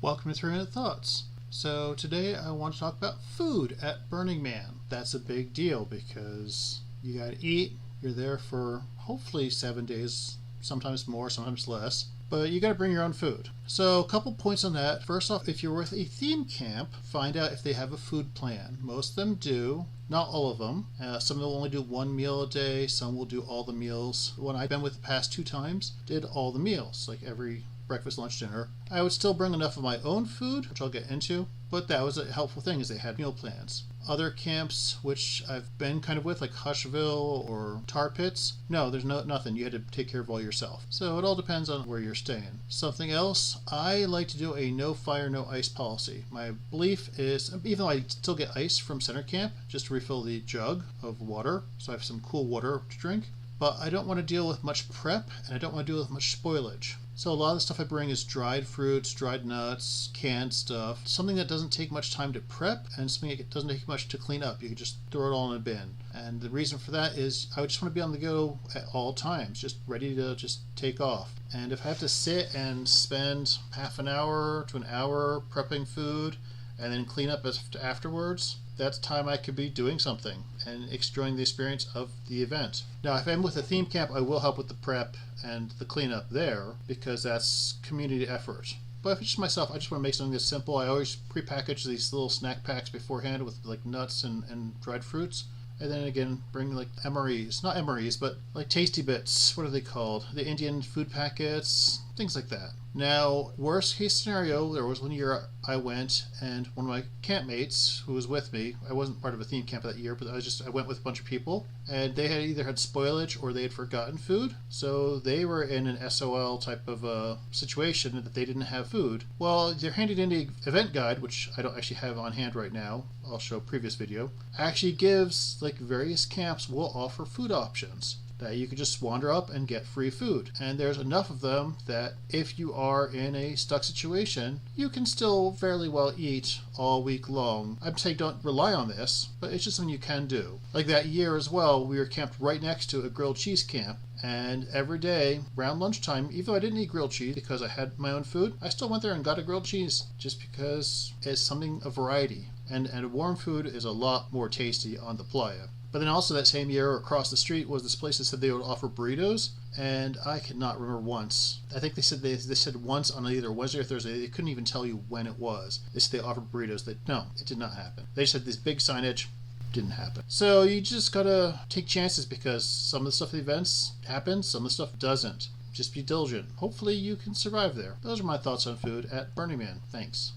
Welcome to 3-Minute Thoughts. So today I want to talk about food at Burning Man. That's a big deal because you gotta eat. You're there for hopefully 7 days, sometimes more, sometimes less. But you gotta bring your own food. So a couple points on that. First off, if you're with a theme camp, find out if they have a food plan. Most of them do. Not all of them. Some will only do one meal a day. Some will do all the meals. The one I've been with the past 2 times did all the meals, like every breakfast, lunch, dinner. I would still bring enough of my own food, which I'll get into, but that was a helpful thing is they had meal plans. Other camps, which I've been kind of with, like Hushville or Tar Pits, no, there's nothing. You had to take care of all yourself. So it all depends on where you're staying. Something else, I like to do a no fire, no ice policy. My belief is, even though I still get ice from center camp, just to refill the jug of water, so I have some cool water to drink, but I don't want to deal with much prep, and I don't want to deal with much spoilage. So a lot of the stuff I bring is dried fruits, dried nuts, canned stuff, something that doesn't take much time to prep and something that doesn't take much to clean up. You can just throw it all in a bin. And the reason for that is I just want to be on the go at all times, just ready to just take off. And if I have to sit and spend half an hour to an hour prepping food and then clean up afterwards, that's time I could be doing something and enjoying the experience of the event. Now, if I'm with a theme camp, I will help with the prep and the cleanup there because that's community effort. But if it's just myself, I just want to make something that's simple. I always pre-package these little snack packs beforehand with like nuts and dried fruits. And then again, bring like MREs, not MREs, but like tasty bits. What are they called? The Indian food packets, things like that. Now, worst case scenario, there was one year I went and one of my campmates who was with me, I wasn't part of a theme camp that year, but I went with a bunch of people, and they had either had spoilage or they had forgotten food. So they were in an SOL type of a situation that they didn't have food. Well, they're handed in the event guide, which I don't actually have on hand right now. I'll show a previous video. Actually gives like various camps will offer food options that you can just wander up and get free food. And there's enough of them that if you are in a stuck situation, you can still fairly well eat all week long. I'm saying don't rely on this, but it's just something you can do. Like that year as well, we were camped right next to a grilled cheese camp. And every day, around lunchtime, even though I didn't eat grilled cheese because I had my own food, I still went there and got a grilled cheese just because it's something, a variety. And warm food is a lot more tasty on the playa. But then also that same year across the street was this place that said they would offer burritos, and I cannot remember once. I think they said once on either Wednesday or Thursday. They couldn't even tell you when it was. They said they offered burritos. No, it did not happen. They just had this big signage. Didn't happen. So you just gotta take chances because some of the stuff at the events happens, some of the stuff doesn't. Just be diligent. Hopefully you can survive there. Those are my thoughts on food at Burning Man. Thanks.